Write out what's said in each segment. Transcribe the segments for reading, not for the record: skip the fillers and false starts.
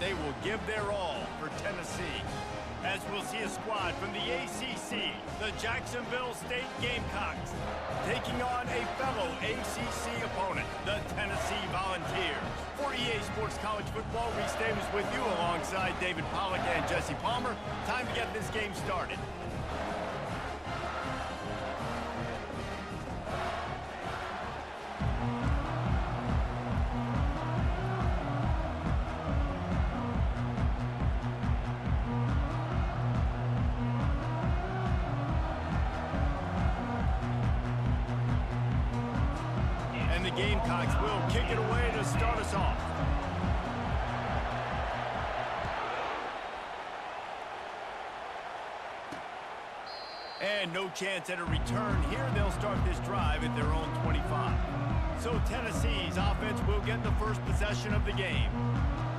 they will give their all for Tennessee. As we'll see a squad from the ACC, the Jacksonville State Gamecocks, taking on a fellow ACC opponent, the Tennessee Volunteers. For EA Sports College Football, Reese Davis with you alongside David Pollack and Jesse Palmer. Time to get this game started. Gamecocks will kick it away to start us off. And no chance at a return here. They'll start this drive at their own 25. So Tennessee's offense will get the first possession of the game.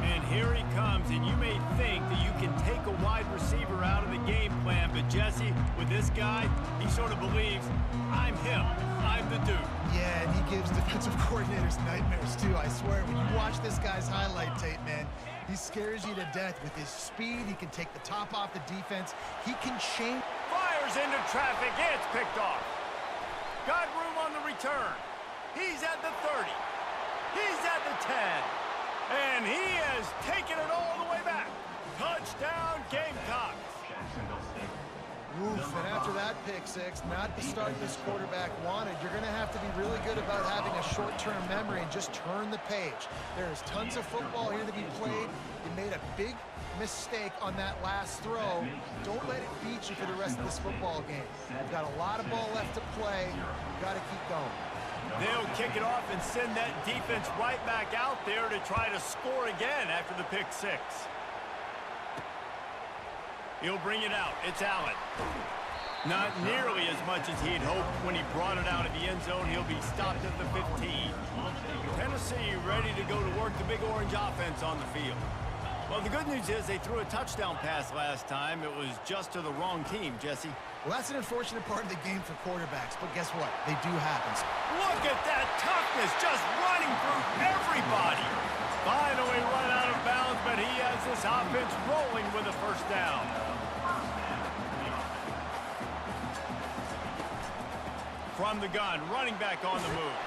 And here he comes, and you may think that you can take a wide receiver out of the game plan, but Jesse, with this guy, he sort of believes, I'm him, I'm the dude. Yeah, and he gives defensive coordinators nightmares too, I swear. When you watch this guy's highlight tape, man, he scares you to death with his speed. He can take the top off the defense. He can change. Fires into traffic, it's picked off. Got room on the return. He's at the 30. He's at the 10. And he has taken it all the way back. Touchdown, Gamecocks. Oof, and after that pick six, not the start this quarterback wanted. You're going to have to be really good about having a short-term memory and just turn the page. There's tons of football here to be played. You made a big mistake on that last throw. Don't let it beat you for the rest of this football game. You've got a lot of ball left to play. You've got to keep going. They'll kick it off and send that defense right back out there to try to score again after the pick six. He'll bring it out. It's Allen. Not nearly as much as he'd hoped when he brought it out of the end zone. He'll be stopped at the 15. Tennessee ready to go to work the Big Orange offense on the field. Well, the good news is they threw a touchdown pass last time. It was just to the wrong team, Jesse. Well, that's an unfortunate part of the game for quarterbacks, but guess what? They do happen. Look at that toughness, just running through everybody. Finally run out of bounds, but he has this offense rolling with a first down. From the gun, running back on the move.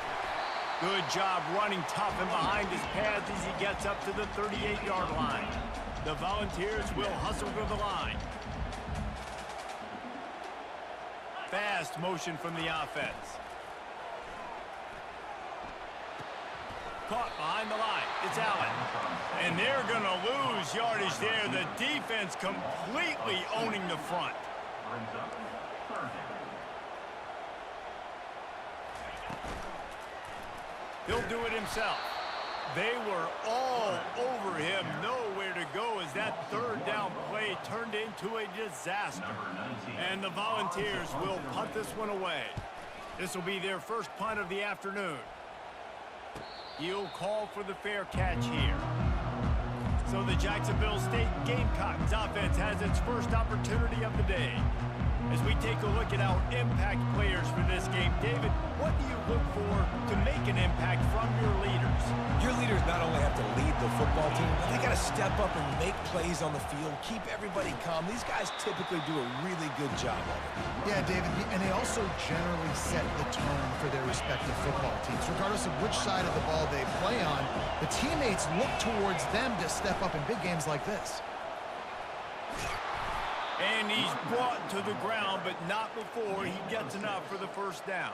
Good job running tough and behind his pads as he gets up to the 38-yard line. The Volunteers will hustle to the line. Fast motion from the offense. Caught behind the line. It's Allen. And they're going to lose yardage there. The defense completely owning the front. He'll do it himself. They were all over him. Nowhere to go as that third down play turned into a disaster. And the Volunteers will punt this one away. This will be their first punt of the afternoon. He'll call for the fair catch here. So the Jacksonville State Gamecocks offense has its first opportunity of the day. As we take a look at our impact players for this game, David, what do you look for to make an impact from your leaders? Your leaders not only have to lead the football team, but they got to step up and make plays on the field, keep everybody calm. These guys typically do a really good job of it. Yeah, David, and they also generally set the tone for their respective football teams. Regardless of which side of the ball they play on, the teammates look towards them to step up in big games like this. And he's brought to the ground, but not before he gets enough for the first down.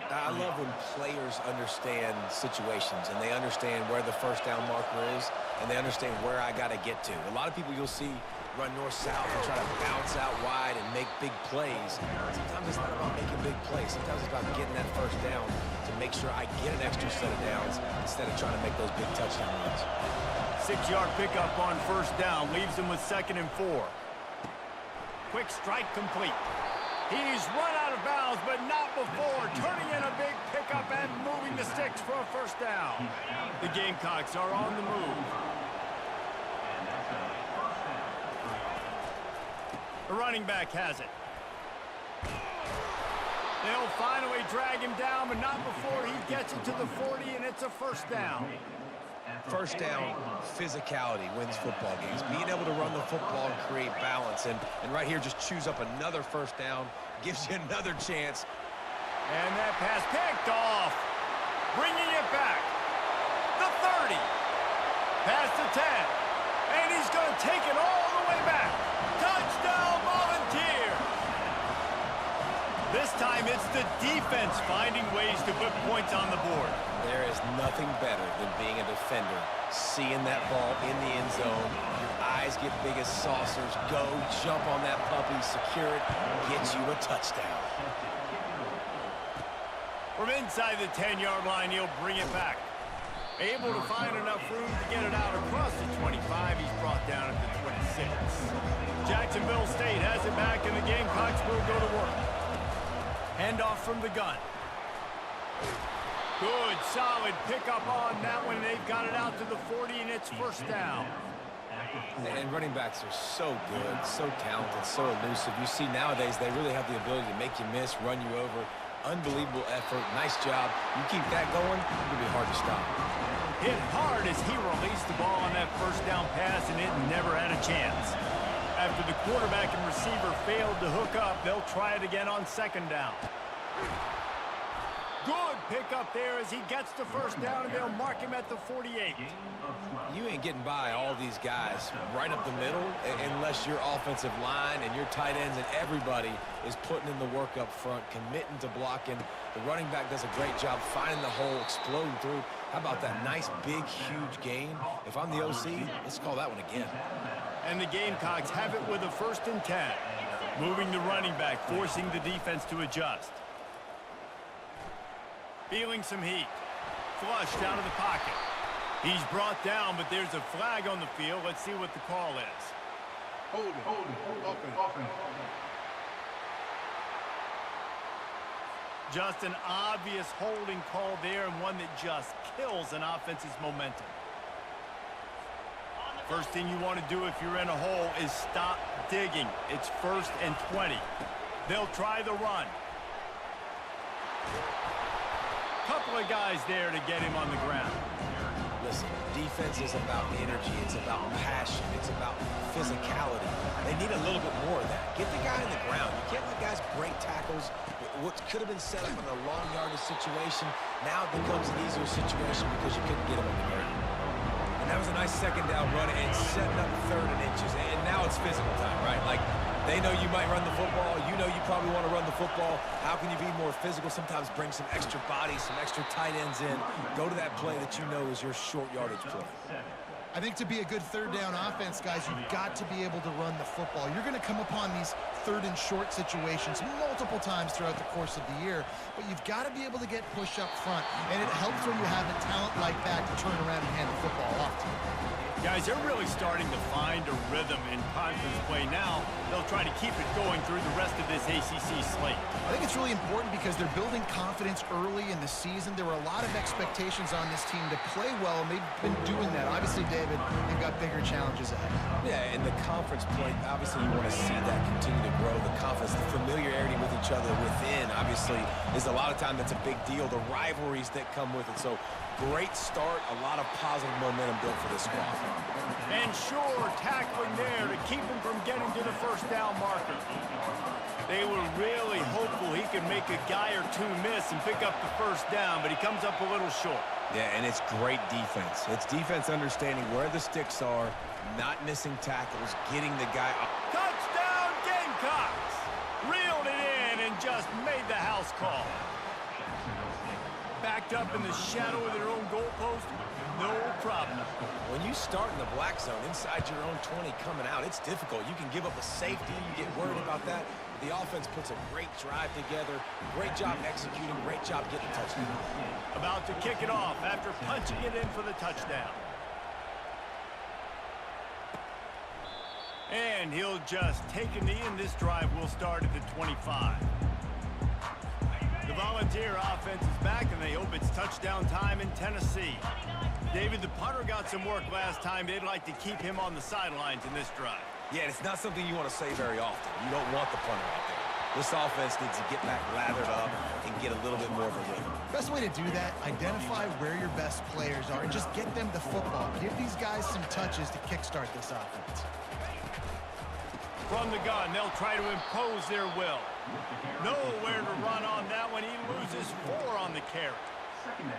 I love when players understand situations and they understand where the first down marker is and they understand where I got to get to. A lot of people you'll see run north-south and try to bounce out wide and make big plays. Sometimes it's not about making big plays. Sometimes it's about getting that first down to make sure I get an extra set of downs instead of trying to make those big touchdown runs. 6-yard pickup on first down leaves them with 2nd and 4. Quick strike complete. He's run out of bounds, but not before turning in a big pickup and moving the sticks for a first down. The Gamecocks are on the move. The running back has it. They'll finally drag him down, but not before he gets it to the 40, and it's a first down. First down, physicality wins football games. Being able to run the football and create balance. And right here, just choose up another first down, gives you another chance. And that pass picked off. Bringing it back. The 30. Past the 10. And he's going to take it all the way back. Touchdown, Volunteers. This time it's the defense finding ways to put points on the board. There is nothing better than being a defender, seeing that ball in the end zone. Your eyes get big as saucers. Go, jump on that puppy, secure it, get you a touchdown. From inside the 10-yard line, he'll bring it back. Able to find enough room to get it out across the 25. He's brought down at the 26. Jacksonville State has it back, and the Gamecocks will go to work. Handoff from the gun. Good, solid pickup on that one. They've got it out to the 40, and it's first down. And running backs are so good, so talented, so elusive. You see nowadays they really have the ability to make you miss, run you over. Unbelievable effort. Nice job. You keep that going, it'll be hard to stop. Hit hard as he released the ball on that first down pass, and it never had a chance. After the quarterback and receiver failed to hook up, they'll try it again on second down. Good pickup there as he gets the first down, and they'll mark him at the 48. You ain't getting by all these guys right up the middle unless your offensive line and your tight ends and everybody is putting in the work up front, committing to blocking. The running back does a great job finding the hole, exploding through. How about that nice, big, huge gain? If I'm the OC, let's call that one again. And the Gamecocks have it with a 1st and 10. Moving the running back, forcing the defense to adjust. Feeling some heat. Flushed out of the pocket. He's brought down, but there's a flag on the field. Let's see what the call is. Hold it, offense. Just an obvious holding call there, and one that just kills an offense's momentum. First thing you want to do if you're in a hole is stop digging. It's 1st and 20. They'll try the run. Couple of guys there to get him on the ground. Listen, defense is about energy. It's about passion. It's about physicality. They need a little bit more of that. Get the guy on the ground. You can't let guys break tackles. What could have been set up in a long yardage situation now it becomes an easier situation because you couldn't get him on the ground. And that was a nice second down run and setting up 3rd and inches. And now it's physical time, right? Like, they know you might run the football. You know you probably want to run the football. How can you be more physical? Sometimes bring some extra bodies, some extra tight ends in. Go to that play that you know is your short yardage play. I think to be a good 3rd down offense, guys, you've got to be able to run the football. You're going to come upon these 3rd and short situations multiple times throughout the course of the year, but you've got to be able to get push up front, and it helps when you have a talent like that to turn around and hand the football off to. Guys, they're really starting to find a rhythm in conference play now. They'll try to keep it going through the rest of this ACC slate. I think it's really important because they're building confidence early in the season. There were a lot of expectations on this team to play well, and they've been doing that. Obviously, David, they've got bigger challenges ahead. Yeah, and the conference play, obviously you want to see that continue to grow. The confidence, the familiarity with each other within, obviously, is a lot of time that's a big deal. The rivalries that come with it. So, great start, a lot of positive momentum built for this squad. And sure, tackling there to keep him from getting to the first down marker. They were really hopeful he could make a guy or two miss and pick up the first down, but he comes up a little short. Yeah, and it's great defense. It's defense understanding where the sticks are, not missing tackles, getting the guy up. Touchdown, Gamecocks! Reeled it in and just made the house call. Backed up in the shadow of their own goalpost, no problem. When you start in the black zone inside your own 20 coming out, it's difficult. You can give up a safety. You get worried about that. The offense puts a great drive together. Great job executing. Great job getting a touchdown. About to kick it off after punching it in for the touchdown. And he'll just take a knee, and this drive will start at the 25. The Volunteer offense is back, and they hope it's touchdown time in Tennessee. David, the punter got some work last time. They'd like to keep him on the sidelines in this drive. Yeah, it's not something you want to say very often. You don't want the punter out there. This offense needs to get back lathered up and get a little bit more of a rhythm. Best way to do that, identify where your best players are and just get them the football. Give these guys some touches to kickstart this offense. From the gun, they'll try to impose their will. Nowhere to run on that one. He loses 4 on the carry.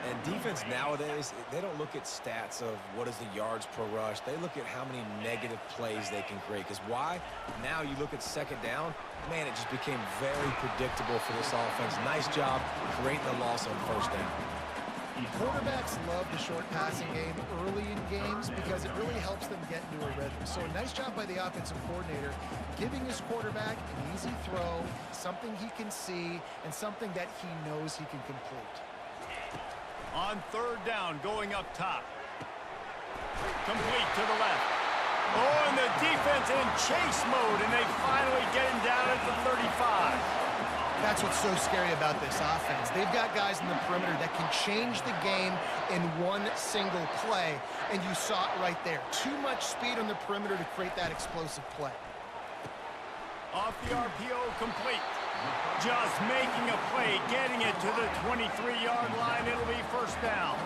And defense nowadays, they don't look at stats of what is the yards per rush. They look at how many negative plays they can create. Because why? Now you look at second down, man, it just became very predictable for this offense. Nice job creating the loss on first down. Quarterbacks love the short passing game early in games because it really helps them get into a rhythm. So a nice job by the offensive coordinator giving his quarterback an easy throw, something he can see, and something that he knows he can complete. On third down, going up top. Complete to the left. Oh, and the defense in chase mode, and they finally get him down at the 35. That's what's so scary about this offense. They've got guys in the perimeter that can change the game in one single play, and you saw it right there. Too much speed on the perimeter to create that explosive play. Off the RPO, complete. Just making a play, getting it to the 23-yard line. It'll be first down.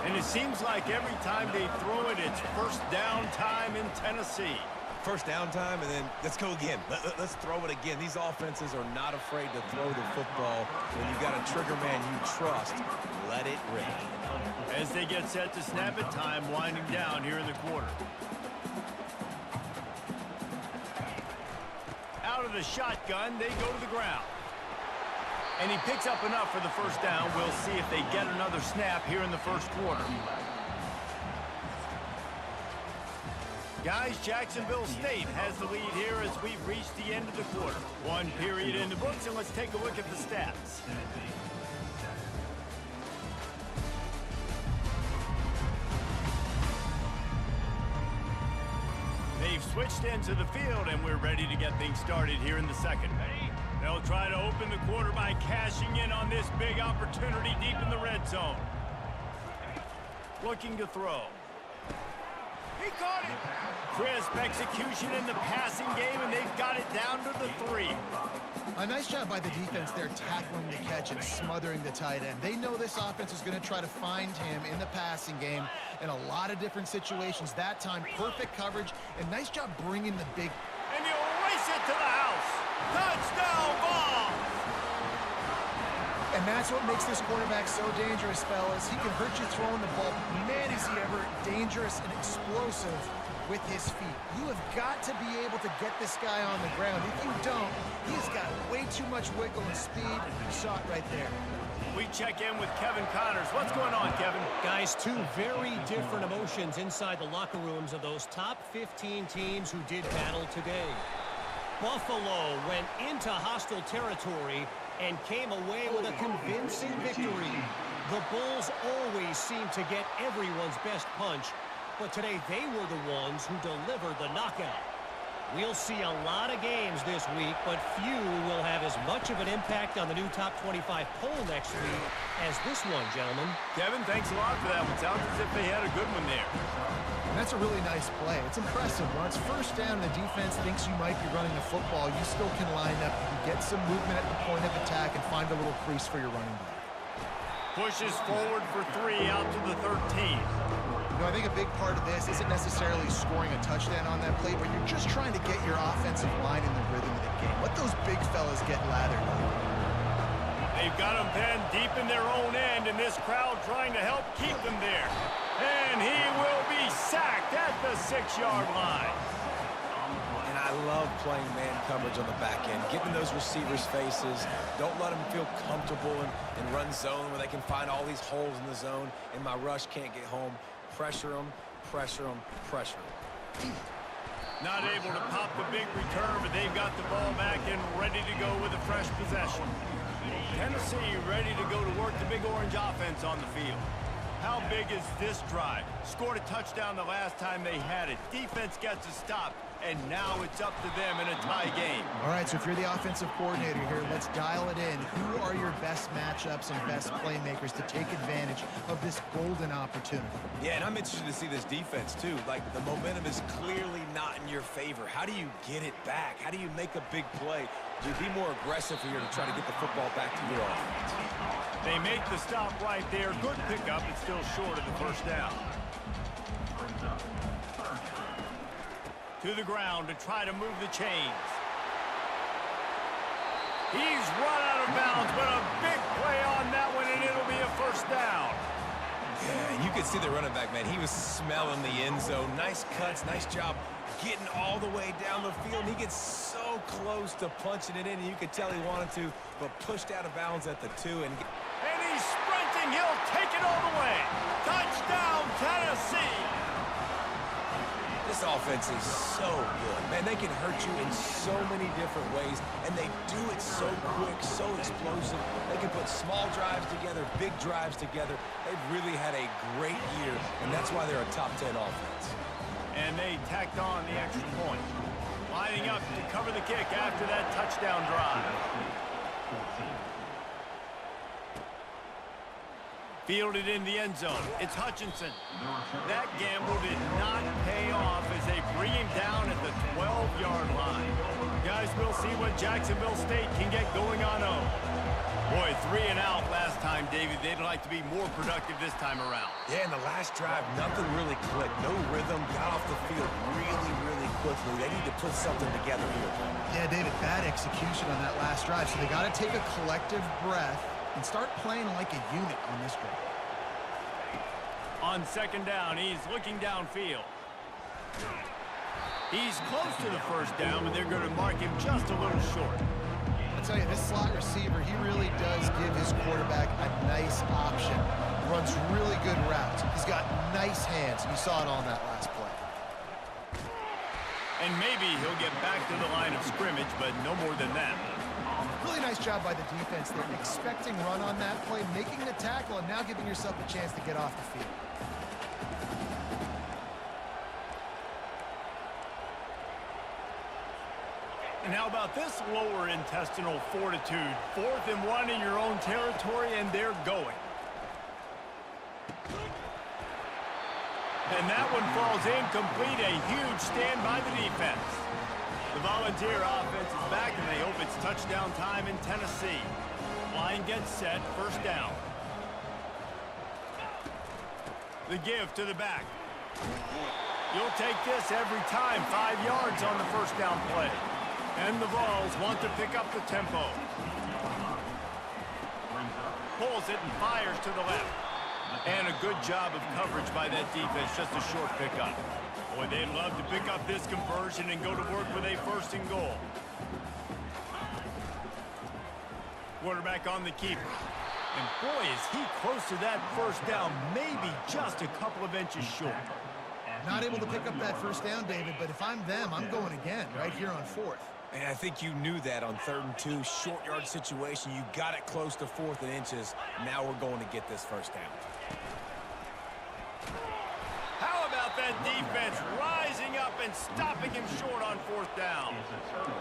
And it seems like every time they throw it, it's first down time in Tennessee. First down time, and then let's go again. Let's throw it again. These offenses are not afraid to throw the football. When you've got a trigger man you trust, let it rip. As they get set to snap it, time winding down here in the quarter. Out of the shotgun, they go to the ground. And he picks up enough for the first down. We'll see if they get another snap here in the first quarter. Guys, Jacksonville State has the lead here as we've reached the end of the quarter. One period in the books, and let's take a look at the stats. They've switched into the field, and we're ready to get things started here in the second. They'll try to open the quarter by cashing in on this big opportunity deep in the red zone. Looking to throw. He caught it. Crisp execution in the passing game, and they've got it down to the 3. A nice job by the defense there tackling the catch and smothering the tight end. They know this offense is going to try to find him in the passing game in a lot of different situations. That time, perfect coverage, and nice job bringing the big... And he'll race it to the house. Touchdown ball. And that's what makes this quarterback so dangerous, fellas. He can hurt you throwing the ball. Man, is he ever dangerous and explosive with his feet. You have got to be able to get this guy on the ground. If you don't, he's got way too much wiggle and speed. You saw it right there. We check in with Kevin Connors. What's going on, Kevin? Guys, two very different emotions inside the locker rooms of those top 15 teams who did battle today. Buffalo went into hostile territory and came away with a convincing victory. The Bulls always seem to get everyone's best punch, but today they were the ones who delivered the knockout. We'll see a lot of games this week, but few will have as much of an impact on the new top 25 poll next week as this one, gentlemen. Kevin, thanks a lot for that one. Sounds as if they had a good one there. And that's a really nice play. It's impressive. When it's first down and the defense thinks you might be running the football, you still can line up, you can get some movement at the point of attack and find a little crease for your running back. Pushes forward for 3 out to the 13. You know, I think a big part of this isn't necessarily scoring a touchdown on that play, but you're just trying to get your offensive line in the rhythm of the game. Let those big fellas get lathered up. They've got him pinned deep in their own end, and this crowd trying to help keep them there. And he will be sacked at the 6-yard line. And I love playing man coverage on the back end, getting those receivers' faces. Don't let them feel comfortable in run zone where they can find all these holes in the zone, and my rush can't get home. Pressure them, pressure them, pressure them. Not able to pop the big return, but they've got the ball back and ready to go with a fresh possession. Tennessee ready to go to work the Big Orange offense on the field. How big is this drive? Scored a touchdown the last time they had it. Defense gets a stop, and now it's up to them in a tie game. All right, so if you're the offensive coordinator here, let's dial it in. Who are your best matchups and best playmakers to take advantage of this golden opportunity? Yeah, and I'm interested to see this defense, too. Like, the momentum is clearly not in your favor. How do you get it back? How do you make a big play? Be more aggressive here to try to get the football back to your offense. They make the stop right there. Good pickup. It's still short of the first down. To the ground to try to move the chains. He's run out of bounds, but a big play on that one, and it'll be a first down. Yeah, and you could see the running back, man. He was smelling the end zone. Nice cuts, nice job getting all the way down the field. And he gets so close to punching it in, and you could tell he wanted to, but pushed out of bounds at the 2. And he's sprinting. He'll take it all the way. Touchdown, Tennessee. This offense is so good. Man, they can hurt you in so many different ways, and they do it so quick, so explosive. They can put small drives together, big drives together. They've really had a great year, and that's why they're a top 10 offense. And they tacked on the extra point. Lining up to cover the kick after that touchdown drive. Fielded in the end zone. It's Hutchinson. That gamble did not pay off as they bring him down at the 12-yard line. Guys, we'll see what Jacksonville State can get going on 0. Boy, 3 and out last time, David. They'd like to be more productive this time around. Yeah, in the last drive, nothing really clicked. No rhythm. Got off the field really, really quickly. They need to put something together here. Yeah, David, bad execution on that last drive. So they got to take a collective breath and start playing like a unit on this drive. On second down, he's looking downfield. He's close to the first down, but they're going to mark him just a little short. I'll tell you, this slot receiver, he really does give his quarterback a nice option. Runs really good routes. He's got nice hands. You saw it on that last play. And maybe he'll get back to the line of scrimmage, but no more than that. Really nice job by the defense there, expecting run on that play, making the tackle, and now giving yourself a chance to get off the field. And how about this lower intestinal fortitude? 4th and 1 in your own territory, and they're going. And that one falls incomplete. A huge stand by the defense. The Volunteer offense is back, and they hope it's touchdown time in Tennessee. Line gets set, first down. The give to the back. You'll take this every time. 5 yards on the first down play. And the Vols want to pick up the tempo. Pulls it and fires to the left. And a good job of coverage by that defense, just a short pickup. Boy, they'd love to pick up this conversion and go to work with a 1st and goal. Quarterback on the keeper. And boy, is he close to that first down, maybe just a couple of inches short. Not able to pick up that first down, David, but if I'm them, I'm going again right here on 4th. And I think you knew that on 3rd and 2, short yard situation. You got it close to 4th and inches. Now we're going to get this first down. How about that defense rising up and stopping him short on 4th down?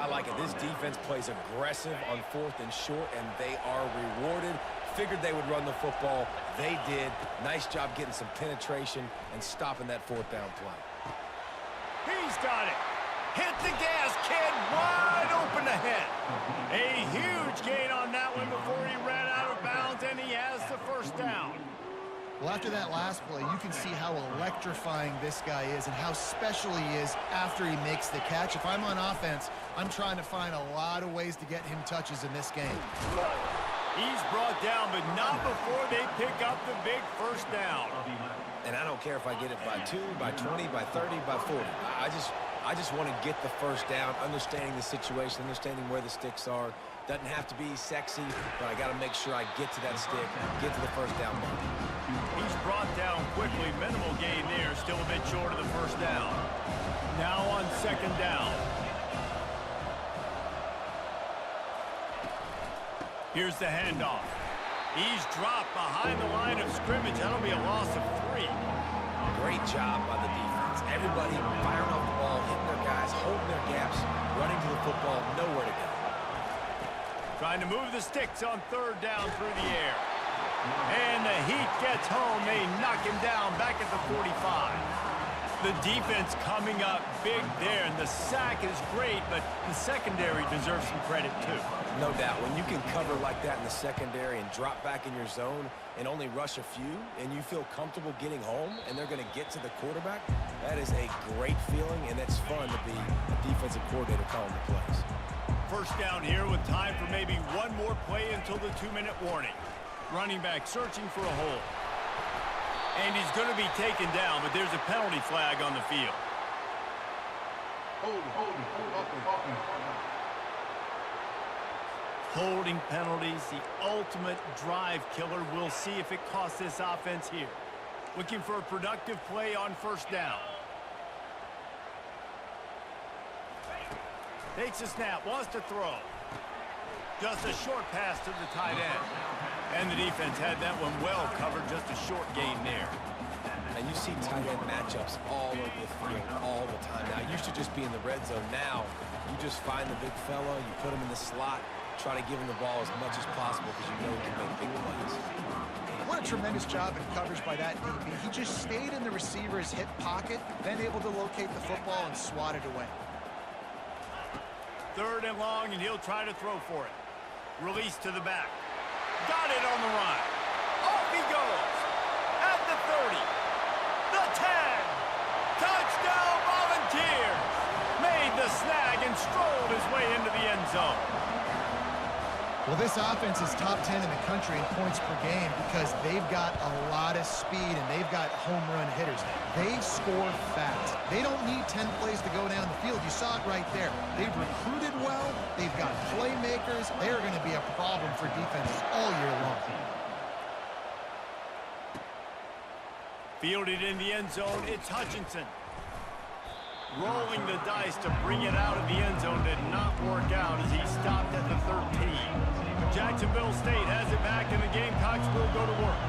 I like it. This defense plays aggressive on 4th and short, and they are rewarded. Figured they would run the football. They did. Nice job getting some penetration and stopping that 4th down play. He's got it. Hit the gas, kid. Wide open ahead. A huge gain on that one before he ran out of bounds, and he has the first down. Well, after that last play, you can see how electrifying this guy is and how special he is after he makes the catch. If I'm on offense, I'm trying to find a lot of ways to get him touches in this game. He's brought down, but not before they pick up the big first down. And I don't care if I get it by 2, by 20, by 30, by 40. I just want to get the first down, understanding the situation, understanding where the sticks are. Doesn't have to be sexy, but I got to make sure I get to that stick, get to the first down mark. He's brought down quickly. Minimal gain there, still a bit short of the first down. Now on second down. Here's the handoff. He's dropped behind the line of scrimmage. That'll be a loss of 3. Great job by the defense. Everybody firing off the ball, hitting their guys, holding their gaps, running to the football, nowhere to go. Trying to move the sticks on 3rd down through the air. And the heat gets home. They knock him down back at the 45. The defense coming up big there, and the sack is great, but the secondary deserves some credit too. No doubt. When you can cover like that in the secondary and drop back in your zone and only rush a few, and you feel comfortable getting home, and they're going to get to the quarterback, that is a great feeling, and it's fun to be a defensive coordinator calling the plays. First down here with time for maybe one more play until the 2-minute warning. Running back searching for a hole. And he's going to be taken down, but there's a penalty flag on the field. Holding penalties, the ultimate drive killer. We'll see if it costs this offense here. Looking for a productive play on first down. Takes a snap, wants to throw. Just a short pass to the tight end. And the defense had that one well covered, just a short gain there. And you see tight end matchups all over the field all the time. Now, it used to just be in the red zone. Now, you just find the big fella, you put him in the slot, try to give him the ball as much as possible because you know he can make big plays. What a tremendous job in coverage by that DB. He just stayed in the receiver's hip pocket, then able to locate the football and swat it away. 3rd and long, and he'll try to throw for it. Release to the back. Got it on the run. Off he goes. At the 30. The 10. Touchdown Volunteers. Made the snag and strolled his way into the end zone. Well, this offense is top 10 in the country in points per game because they've got a lot of speed and they've got home run hitters. They score fast. They don't need 10 plays to go down the field. You saw it right there. They've recruited well. They've got playmakers. They're going to be a problem for defenses all year long. Fielded in the end zone, it's Hutchinson. Rolling the dice to bring it out of the end zone did not work out as he stopped at the 13. Jacksonville State has it back, and the Gamecocks will go to work.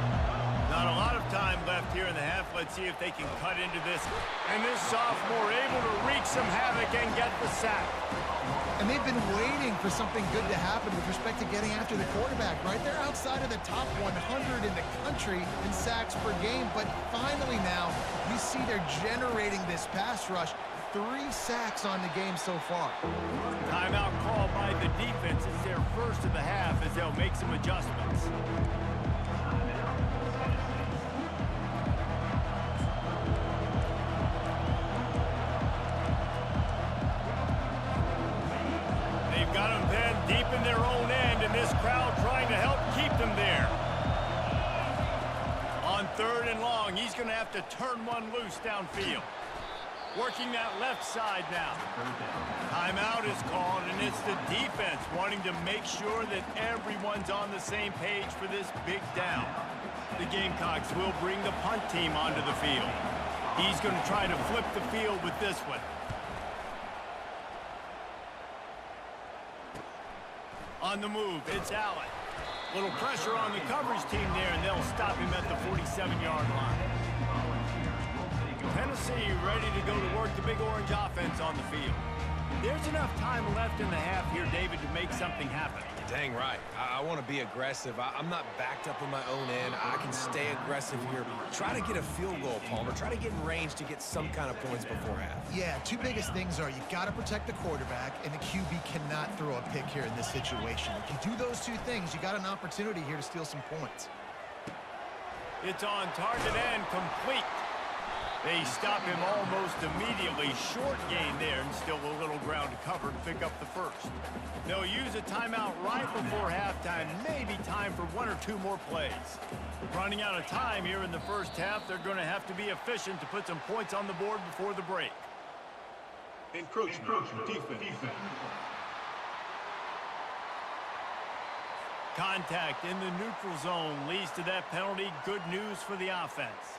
Not a lot of time left here in the half. Let's see if they can cut into this. And this sophomore able to wreak some havoc and get the sack. And they've been waiting for something good to happen with respect to getting after the quarterback, right? They're outside of the top 100 in the country in sacks per game, but finally now you see they're generating this pass rush. 3 sacks on the game so far. Timeout call by the defense. It's their first of the half as they'll make some adjustments. They've got them pinned deep in their own end, and this crowd trying to help keep them there. On 3rd and long, he's going to have to turn one loose downfield. Working that left side now. Timeout is called, and it's the defense wanting to make sure that everyone's on the same page for this big down. The Gamecocks will bring the punt team onto the field. He's going to try to flip the field with this one. On the move, it's Allen. Little pressure on the coverage team there, and they'll stop him at the 47-yard line. Tennessee ready to go to work the Big Orange offense on the field. There's enough time left in the half here, David, to make something happen. Dang right. I want to be aggressive. I'm not backed up in my own end. I can stay aggressive here. Try to get a field goal, Palmer. Try to get in range to get some kind of points before half. Yeah, 2 biggest things are you got to protect the quarterback, and the QB cannot throw a pick here in this situation. If you do those 2 things, you got an opportunity here to steal some points. It's on target and complete. They stop him almost immediately. Short gain there, and still a little ground to cover to pick up the first. They'll use a timeout right before halftime. Maybe time for 1 or 2 more plays. Running out of time here in the first half. They're going to have to be efficient to put some points on the board before the break. Encroachment. Defense. Contact in the neutral zone leads to that penalty. Good news for the offense.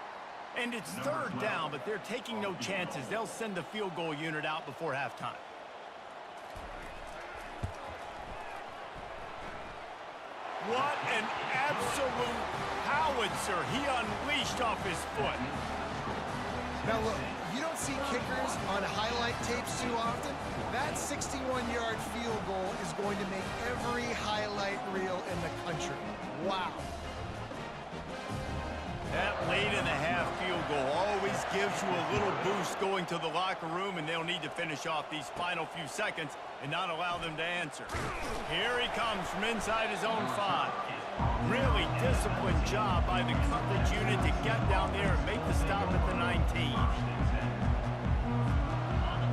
And it's 3rd down, but they're taking no chances. They'll send the field goal unit out before halftime. What an absolute howitzer he unleashed off his foot. Now look, you don't see kickers on highlight tapes too often. That 61-yard field goal is going to make every highlight reel in the country. Wow. That late in the half field goal always gives you a little boost going to the locker room, and they'll need to finish off these final few seconds and not allow them to answer. Here he comes from inside his own 5. Really disciplined job by the coverage unit to get down there and make the stop at the 19.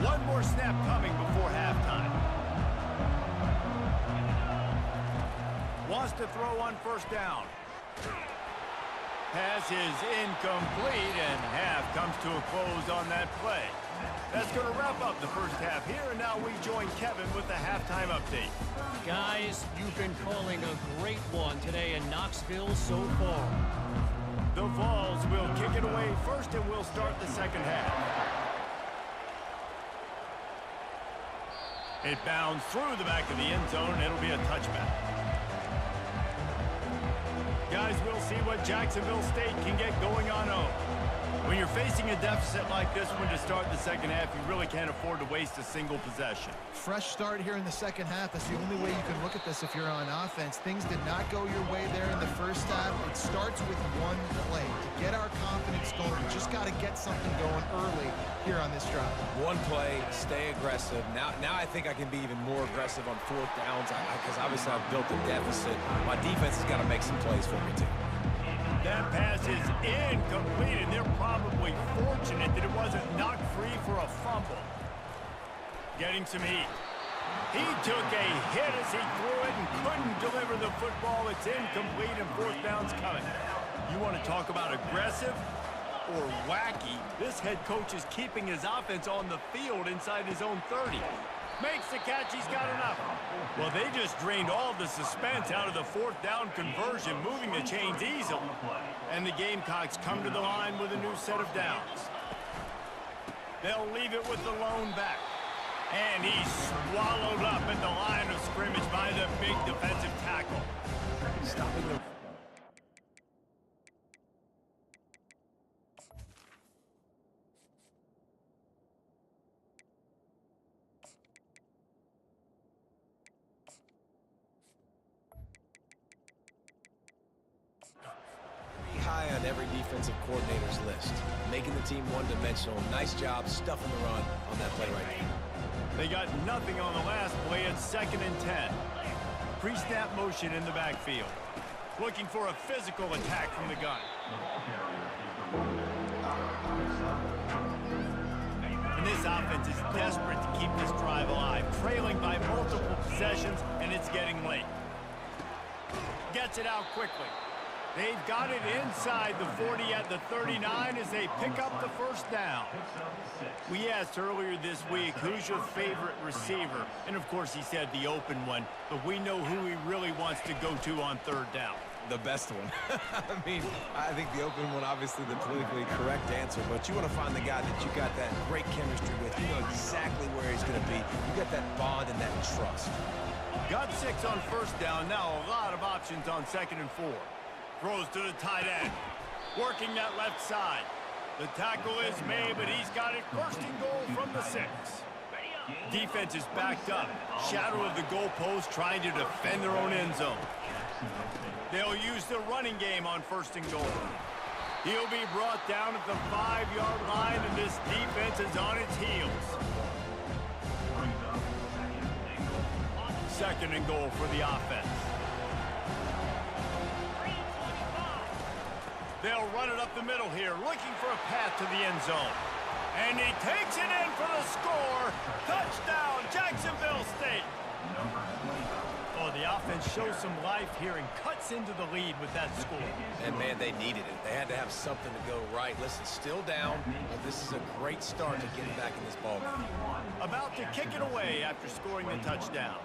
One more snap coming before halftime. Wants to throw on first down. Pass is incomplete, and half comes to a close on that play. That's going to wrap up the first half here, and now we join Kevin with the halftime update. Guys, you've been calling a great one today in Knoxville so far. The Vols will kick it away first, and we'll start the second half. It bounds through the back of the end zone, and it'll be a touchback. Guys, we'll see what Jacksonville State can get going on home. When you're facing a deficit like this one to start the second half, you really can't afford to waste a single possession. Fresh start here in the second half. That's the only way you can look at this if you're on offense. Things did not go your way there in the first half. It starts with one play. To get our confidence going, we just got to get something going early here on this drive. One play, stay aggressive. Now I think I can be even more aggressive on fourth downs because obviously I've built a deficit. My defense has got to make some plays for me too. That pass is incomplete, and they're probably fortunate that it wasn't knocked free for a fumble. Getting some heat. He took a hit as he threw it and couldn't deliver the football. It's incomplete, and fourth down's coming. You want to talk about aggressive or wacky? This head coach is keeping his offense on the field inside his own 30. Makes the catch, he's got enough. Well, they just drained all the suspense out of the fourth down conversion, moving the chains easily. And the Gamecocks come to the line with a new set of downs. They'll leave it with the lone back. And he's swallowed up at the line of scrimmage by the big defensive tackle. Stopping the... High on every defensive coordinator's list. Making the team one-dimensional. Nice job stuffing the run on that play right there. They got nothing on the last play. It's 2nd and 10. Pre-snap motion in the backfield. Looking for a physical attack from the gun. And this offense is desperate to keep this drive alive. Trailing by multiple possessions, and it's getting late. Gets it out quickly. They've got it inside the 40 at the 39 as they pick up the first down. We asked earlier this week, who's your favorite receiver? And, of course, he said the open one, but we know who he really wants to go to on third down. The best one. I mean, I think the open one, obviously the politically correct answer, but you want to find the guy that you got that great chemistry with. You know exactly where he's going to be. You got that bond and that trust. Got 6 on first down. Now a lot of options on 2nd and 4. Throws to the tight end. Working that left side. The tackle is made, but he's got it first and goal from the 6. Defense is backed up. Shadow of the goalpost trying to defend their own end zone. They'll use the running game on 1st and goal. He'll be brought down at the 5-yard line, and this defense is on its heels. 2nd and goal for the offense. They'll run it up the middle here, looking for a path to the end zone. And he takes it in for the score. Touchdown, Jacksonville State. Oh, the offense shows some life here and cuts into the lead with that score. And, man, they needed it. They had to have something to go right. Listen, still down, but this is a great start to getting back in this ballgame. About to kick it away after scoring the touchdown.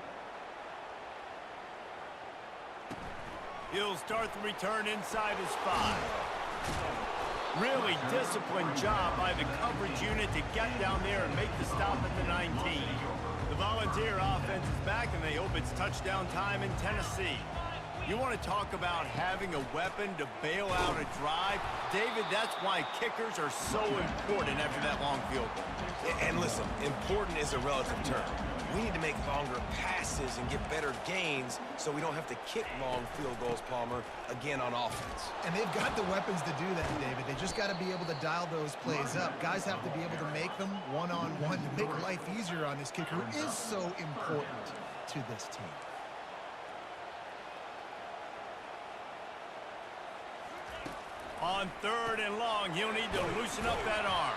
He'll start the return inside his 5. Really disciplined job by the coverage unit to get down there and make the stop at the 19. The Volunteer offense is back, and they hope it's touchdown time in Tennessee. You want to talk about having a weapon to bail out a drive? David, that's why kickers are so important after that long field goal. And listen, important is a relative term. We need to make longer passes and get better gains so we don't have to kick long field goals, Palmer, again on offense. And they've got the weapons to do that, David. They just got to be able to dial those plays up. Guys have to be able to make them one-on-one to make life easier on this kicker, who is so important to this team. On 3rd and long, he'll need to loosen up that arm.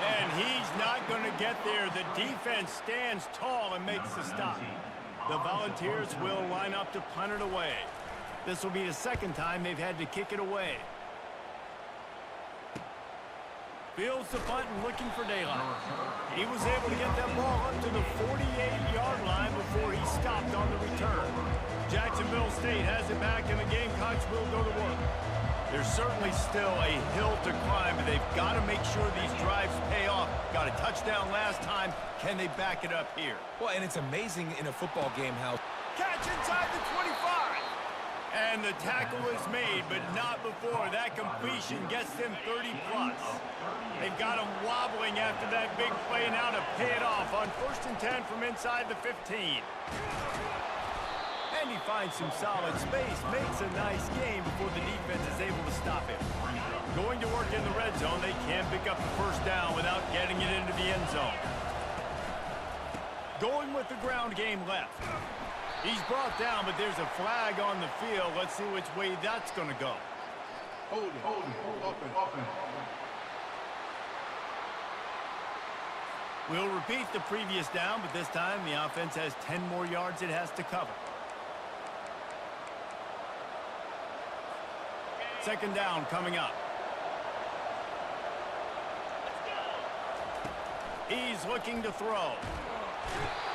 And he's not going to get there. The defense stands tall and makes the stop. The Volunteers will line up to punt it away. This will be the second time they've had to kick it away. Fields the punt and looking for daylight. He was able to get that ball up to the 48-yard line before he stopped on the return. Jacksonville State has it back, and the Gamecocks will go to work. There's certainly still a hill to climb, but they've got to make sure these drives pay off. Got a touchdown last time. Can they back it up here? Well, and it's amazing in a football game how... Catch inside the 25. And the tackle is made, but not before. That completion gets them 30+. They've got them wobbling after that big play now to pay it off on 1st and 10 from inside the 15. And he finds some solid space, makes a nice game before the defense is able to stop him. Going to work in the red zone, they can't pick up the first down without getting it into the end zone. Going with the ground game left. He's brought down, but there's a flag on the field. Let's see which way that's going to go. Hold it, open. We'll repeat the previous down, but this time the offense has 10 more yards it has to cover. 2nd down coming up. He's looking to throw.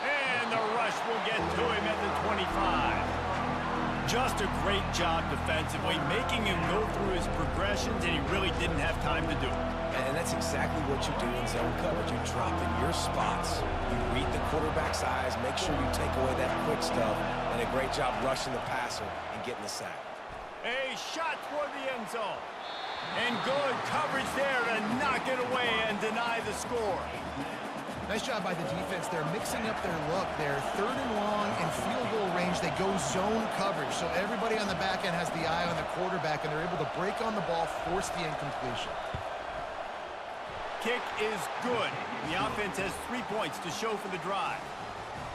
And the rush will get to him at the 25. Just a great job defensively, making him go through his progressions, and he really didn't have time to do it. And that's exactly what you do in zone coverage. You drop in your spots. You read the quarterback's eyes, make sure you take away that quick stuff, and a great job rushing the passer and getting the sack. A shot toward the end zone. And good coverage there to knock it away and deny the score. Nice job by the defense. They're mixing up their look. They're 3rd and long in field goal range. They go zone coverage. So everybody on the back end has the eye on the quarterback, and they're able to break on the ball, force the incompletion. Kick is good. The offense has 3 points to show for the drive.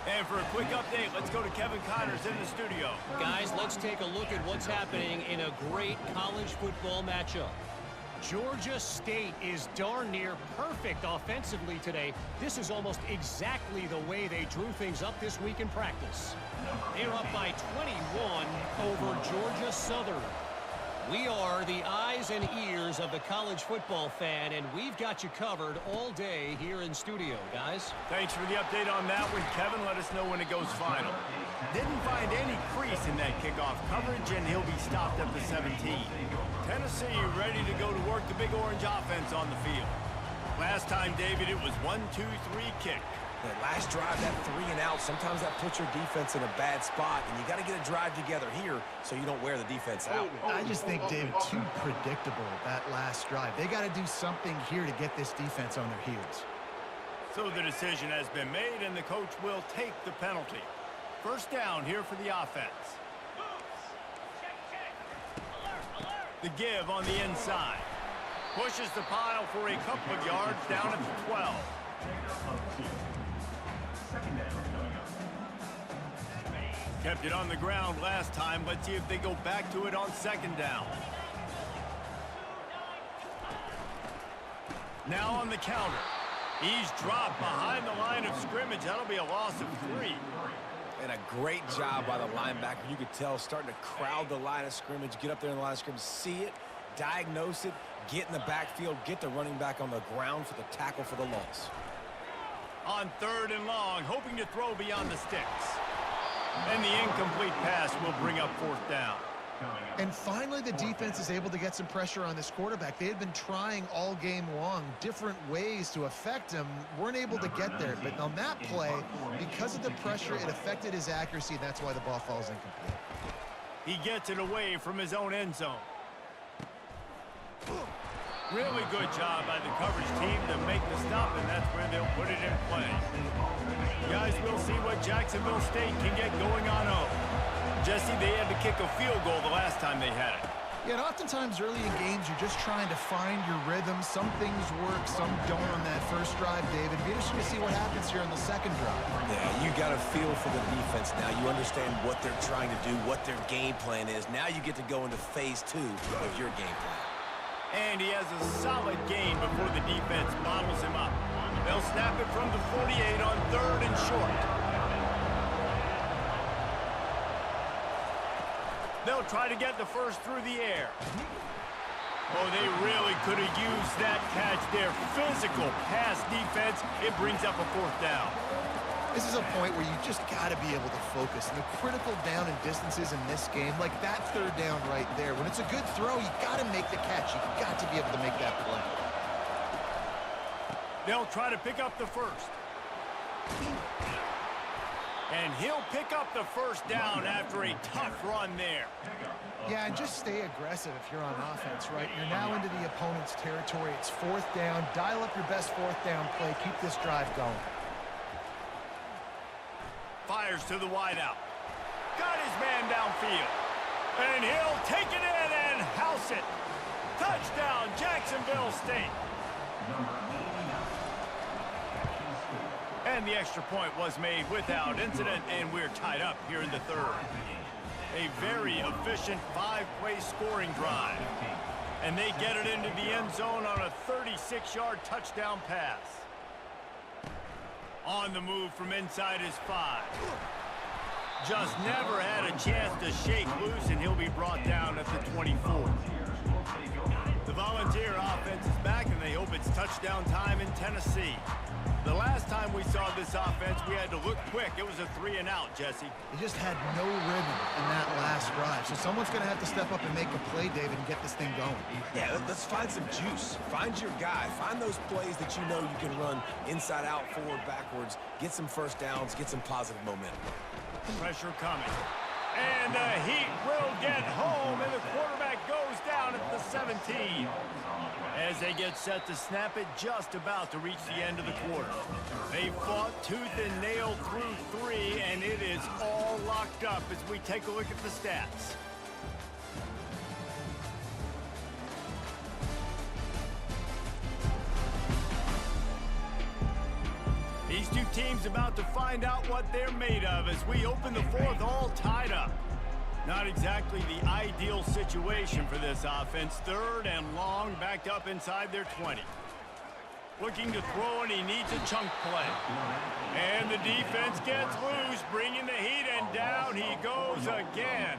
And for a quick update, let's go to Kevin Connors in the studio. Guys, let's take a look at what's happening in a great college football matchup. Georgia State is darn near perfect offensively today. This is almost exactly the way they drew things up this week in practice. They're up by 21 over Georgia Southern. We are the eyes and ears of the college football fan, and we've got you covered all day here in studio, guys. Thanks for the update on that one, Kevin. Let us know when it goes final. Didn't find any crease in that kickoff coverage, and he'll be stopped at the 17. Tennessee ready to go to work the Big Orange offense on the field. Last time, David, it was 1-2-3 kick. That last drive, that 3 and out, sometimes that puts your defense in a bad spot, and you got to get a drive together here so you don't wear the defense out. I just think, David, too predictable, that last drive. They got to do something here to get this defense on their heels. So the decision has been made, and the coach will take the penalty. 1st down here for the offense. The give on the inside. Pushes the pile for a couple of yards down at the 12. Kept it on the ground last time. Let's see if they go back to it on 2nd down. Now on the counter. He's dropped behind the line of scrimmage. That'll be a loss of 3. And a great job by the linebacker. You could tell starting to crowd the line of scrimmage, get up there in the line of scrimmage, see it, diagnose it, get in the backfield, get the running back on the ground for the tackle for the loss. On 3rd and long, hoping to throw beyond the sticks. And the incomplete pass will bring up 4th down. And finally, the defense is able to get some pressure on this quarterback. They had been trying all game long different ways to affect him, weren't able to get there. But on that play, because of the pressure, it affected his accuracy, and that's why the ball falls incomplete. He gets it away from his own end zone. Really good job by the coverage team to make the stop, and that's where they'll put it in play. Guys, we'll see what Jacksonville State can get going on home. Jesse, they had to kick a field goal the last time they had it. Yeah, and oftentimes early in games, you're just trying to find your rhythm. Some things work, some don't on that first drive, David. Be interesting to see what happens here in the second drive. Yeah, you got a feel for the defense now. You understand what they're trying to do, what their game plan is. Now you get to go into phase 2 of your game plan. And he has a solid gain before the defense bottles him up. They'll snap it from the 48 on 3rd and short. They'll try to get the first through the air. Oh, they really could have used that catch there. Physical pass defense. It brings up a 4th down. This is a point where you just got to be able to focus. And the critical down and distances in this game, like that 3rd down right there, when it's a good throw, you got to make the catch. You got to be able to make that play. They'll try to pick up the first. And he'll pick up the first down after a tough run there. Yeah, and just stay aggressive if you're on offense, right? You're now into the opponent's territory. It's 4th down. Dial up your best 4th down play. Keep this drive going. Fires to the wideout. Got his man downfield. And he'll take it in and house it. Touchdown, Jacksonville State. And the extra point was made without incident, and we're tied up here in the 3rd. A very efficient 5-play scoring drive. And they get it into the end zone on a 36-yard touchdown pass. On the move from inside his 5. Just never had a chance to shake loose, and he'll be brought down at the 24. The Volunteer offense is back, and they hope it's touchdown time in Tennessee. The last time we saw this offense, we had to look quick. It was a 3-and-out, Jesse. He just had no rhythm in that last drive. So someone's going to have to step up and make a play, David, and get this thing going. Yeah, let's find some juice. Find your guy. Find those plays that you know you can run inside out, forward, backwards. Get some first downs. Get some positive momentum. Pressure coming. And the Heat will get home, and the quarterback goes down at the 17. As they get set to snap it, just about to reach the end of the quarter. They fought tooth and nail through 3, and it is all locked up as we take a look at the stats. These two teams about to find out what they're made of as we open the 4th all tied up. Not exactly the ideal situation for this offense. 3rd and long, backed up inside their 20. Looking to throw, and he needs a chunk play. And the defense gets loose, bringing the heat, and down he goes again.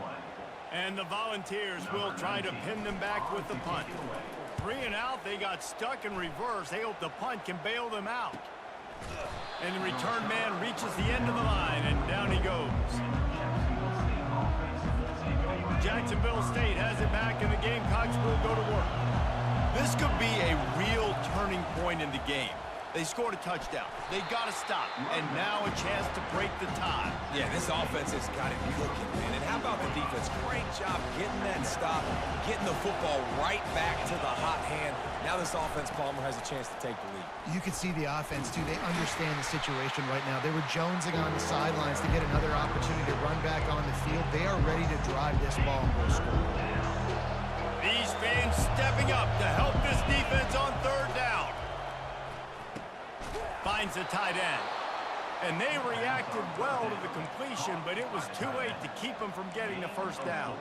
And the Volunteers will try to pin them back with the punt. 3-and-out, they got stuck in reverse. They hope the punt can bail them out. And the return man reaches the end of the line, and down he goes. Jacksonville State has it back, and the Gamecocks will go to work. This could be a real turning point in the game. They scored a touchdown. They got to stop, and now a chance to break the tie. Yeah, this offense has got it cooking, man. And how about the defense? Great job getting that stop, getting the football right back to the hot hand. Now this offense, Palmer, has a chance to take the lead. You can see the offense, too. They understand the situation right now. They were jonesing on the sidelines to get another opportunity to run back on the field. They are ready to drive this ball and go score. These fans stepping up to help this defense on 3rd down. Finds the tight end. And they reacted well to the completion, but it was too late to keep them from getting the first down.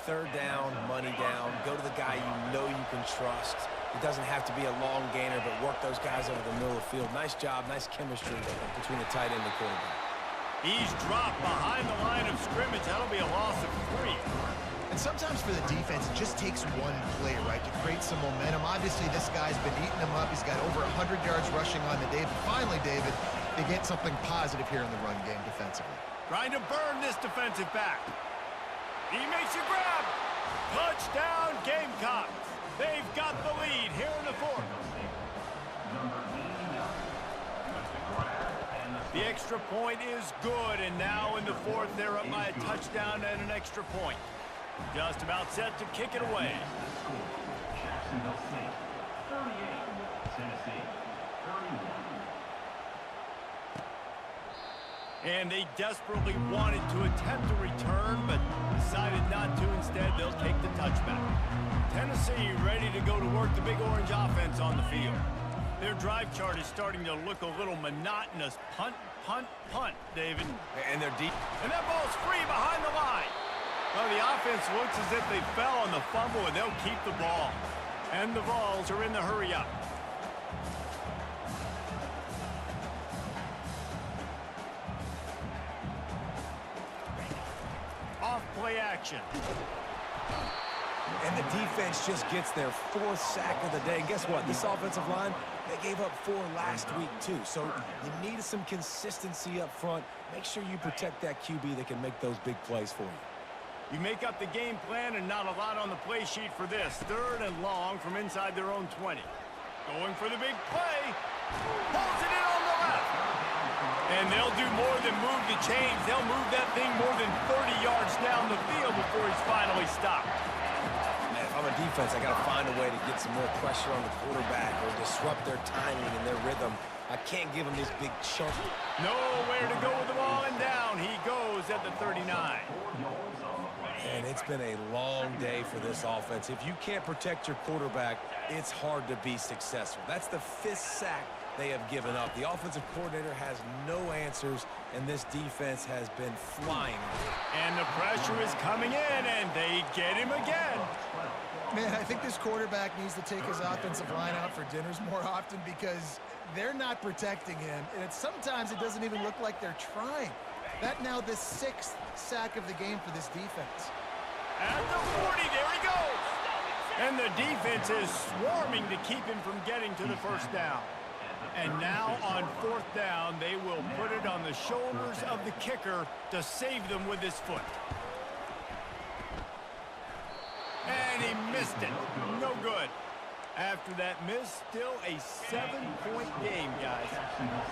3rd down, money down. Go to the guy you know you can trust. It doesn't have to be a long gainer, but work those guys over the middle of the field. Nice job, nice chemistry between the tight end and the quarterback. He's dropped behind the line of scrimmage. That'll be a loss of 3. And sometimes for the defense, it just takes one play, right, to create some momentum. Obviously, this guy's been eating them up. He's got over 100 yards rushing on the day. But finally, David, they get something positive here in the run game defensively. Trying to burn this defensive back. He makes a grab. Touchdown, Gamecocks. They've got the lead here in the 4th. The extra point is good, and now in the 4th, they're up by a touchdown and an extra point. Just about set to kick it away. And they desperately wanted to attempt a return, but decided not to. Instead, they'll take the touchback. Tennessee ready to go to work the Big Orange offense on the field. Their drive chart is starting to look a little monotonous. Punt, punt, punt, David. And they're deep. And that ball's free behind the line. Well, the offense looks as if they fell on the fumble, and they'll keep the ball. And the Vols are in the hurry-up. Off play action. And the defense just gets their 4th sack of the day. And guess what? This offensive line, they gave up 4 last week too. So you need some consistency up front. Make sure you protect that QB that can make those big plays for you. You make up the game plan and not a lot on the play sheet for this. 3rd and long from inside their own 20. Going for the big play. Pulls it in on the left. And they'll do more than move the chains. They'll move that thing more than 30 yards down the field before he's finally stopped. Man, if I'm a defense, I got to find a way to get some more pressure on the quarterback or disrupt their timing and their rhythm. I can't give him this big chunk. Nowhere to go with the ball, and down he goes at the 39. And it's been a long day for this offense. If you can't protect your quarterback, it's hard to be successful. That's the 5th sack they have given up. The offensive coordinator has no answers, and this defense has been flying. And the pressure is coming in, and they get him again. Man, I think this quarterback needs to take his offensive line out for dinners more often because they're not protecting him, and sometimes it doesn't even look like they're trying. That now the 6th sack of the game for this defense. At the 40, there he goes. And the defense is swarming to keep him from getting to the first down. And now on 4th down, they will put it on the shoulders of the kicker to save them with his foot. And he missed it. No good. After that miss, still a 7-point game, guys.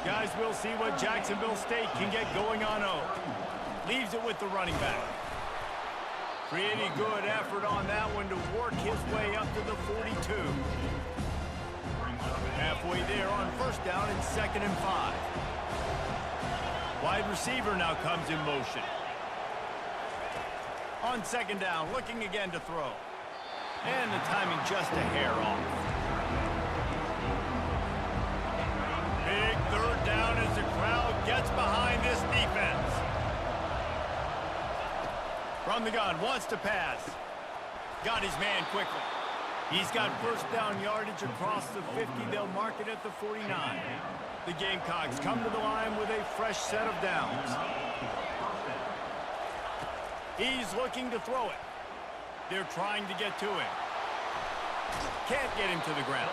Guys, we'll see what Jacksonville State can get going on 0. Leaves it with the running back. Pretty good effort on that one to work his way up to the 42. Halfway there on 1st down and 2nd and 5. Wide receiver now comes in motion. On 2nd down, looking again to throw. And the timing just a hair off. Big 3rd down as the crowd gets behind this defense. From the gun, wants to pass. Got his man quickly. He's got 1st down yardage across the 50. They'll mark it at the 49. The Gamecocks come to the line with a fresh set of downs. He's looking to throw it. They're trying to get to him. Can't get him to the ground.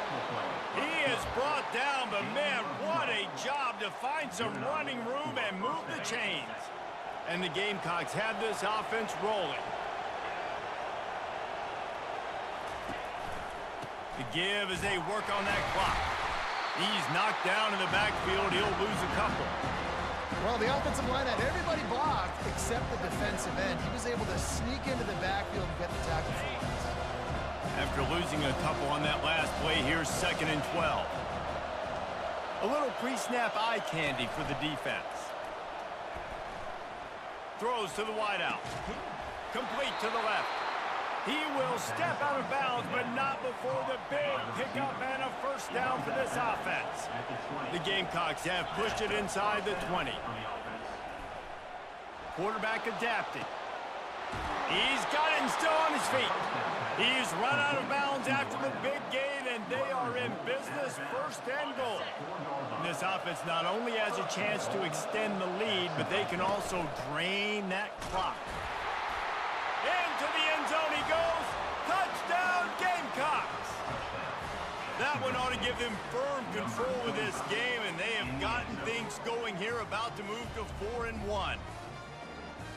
He is brought down, but man, what a job to find some running room and move the chains. And the Gamecocks have this offense rolling. The give as they work on that clock. He's knocked down in the backfield. He'll lose a couple. Well, the offensive line had everybody blocked except the defensive end. He was able to sneak into the backfield and get the tackle for once. After losing a couple on that last play, here's 2nd and 12. A little pre-snap eye candy for the defense. Throws to the wideout. Complete to the left. He will step out of bounds, but not before the big pickup and a 1st down for this offense. The Gamecocks have pushed it inside the 20. Quarterback adapted. He's got it and still on his feet. He's run out of bounds after the big gain, and they are in business, 1st and goal. And this offense not only has a chance to extend the lead, but they can also drain that clock. Into the end zone he goes. Touchdown, Gamecocks. That one ought to give them firm control of this game, and they have gotten things going here, about to move to 4-1.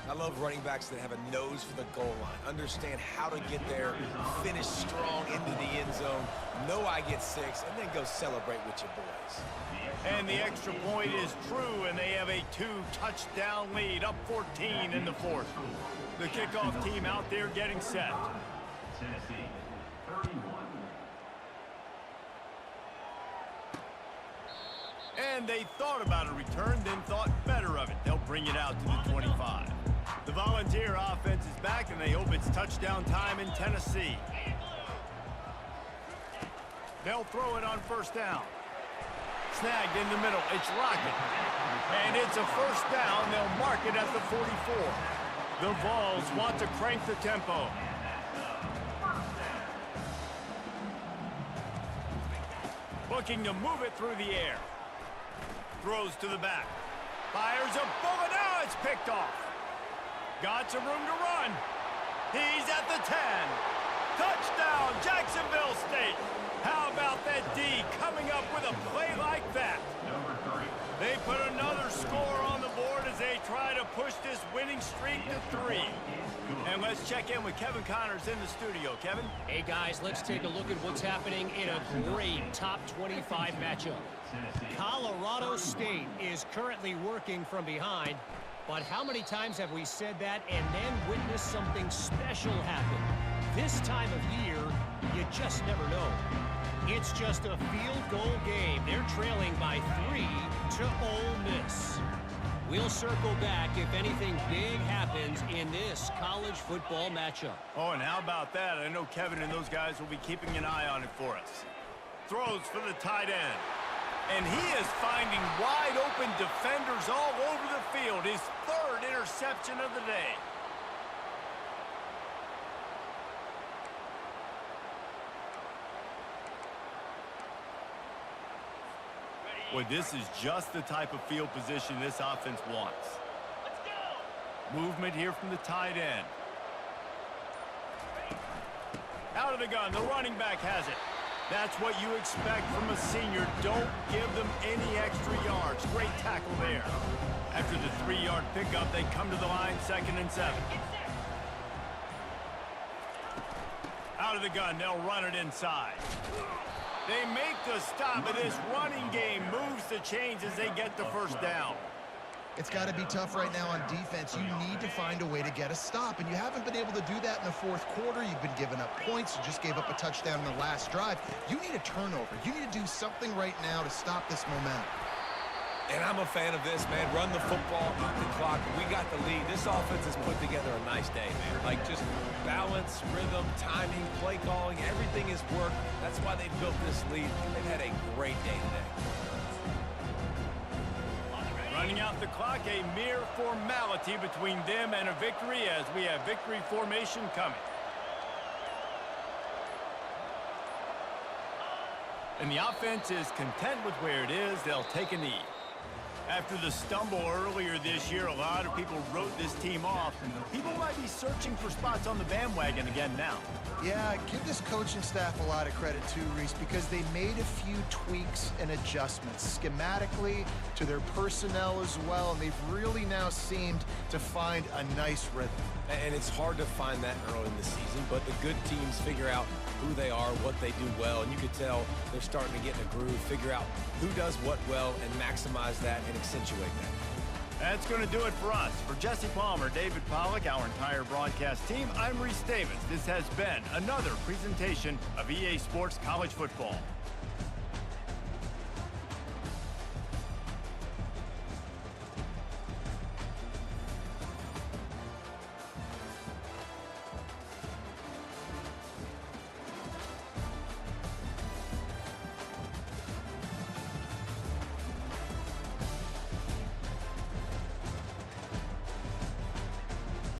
I love running backs that have a nose for the goal line, understand how to get there, finish strong into the end zone, know I get 6, and then go celebrate with your boys. And the extra point is true, and they have a 2-touchdown lead, up 14 in the 4th. The kickoff team out there getting set. Tennessee, 31. And they thought about a return, then thought better of it. They'll bring bring it out to the 25. The Volunteer offense is back, and they hope it's touchdown time in Tennessee. They'll throw it on first down. Snagged in the middle. It's Lockett. And it's a first down. They'll mark it at the 44. The Vols want to crank the tempo. Looking to move it through the air. Throws to the back. Fires a bullet. Now it's picked off. Got some room to run. He's at the 10. Touchdown, Jacksonville State. How about that D coming up with a play like that? They put another score on the board as they try to push this winning streak to 3. And let's check in with Kevin Connors in the studio. Kevin? Hey, guys, let's take a look at what's happening in a great top 25 matchup. Colorado State is currently working from behind, but how many times have we said that and then witnessed something special happen? This time of year, you just never know. It's just a field goal game. They're trailing by 3 to Ole Miss. We'll circle back if anything big happens in this college football matchup. Oh, and how about that? I know Kevin and those guys will be keeping an eye on it for us. Throws for the tight end. And he is finding wide open defenders all over the field. His 3rd interception of the day. Boy, this is just the type of field position this offense wants. Movement here from the tight end. Out of the gun, the running back has it. That's what you expect from a senior. Don't give them any extra yards. Great tackle there. After the 3-yard pickup, they come to the line, 2nd and 7. Out of the gun, they'll run it inside. They make the stop, and this running game moves the chains as they get the first down. It's got to be tough right now on defense. You need to find a way to get a stop, and you haven't been able to do that in the 4th quarter. You've been giving up points. You just gave up a touchdown in the last drive. You need a turnover. You need to do something right now to stop this momentum. And I'm a fan of this, man. Run the football, eat the clock. We got the lead. This offense has put together a nice day, man. Like, just balance, rhythm, timing, play calling, everything has worked. That's why they built this lead. They've had a great day today. Running out the clock, a mere formality between them and a victory as we have victory formation coming. And the offense is content with where it is. They'll take a knee. After the stumble earlier this year, a lot of people wrote this team off. People might be searching for spots on the bandwagon again now. Yeah, give this coaching staff a lot of credit too, Reese, because they made a few tweaks and adjustments schematically to their personnel as well, and they've really now seemed to find a nice rhythm. And it's hard to find that early in the season, but the good teams figure out who they are, what they do well, and you can tell they're starting to get in a groove, figure out who does what well, and maximize that and accentuate that. That's going to do it for us. For Jesse Palmer, David Pollack, our entire broadcast team, I'm Reese Davis. This has been another presentation of EA Sports College Football.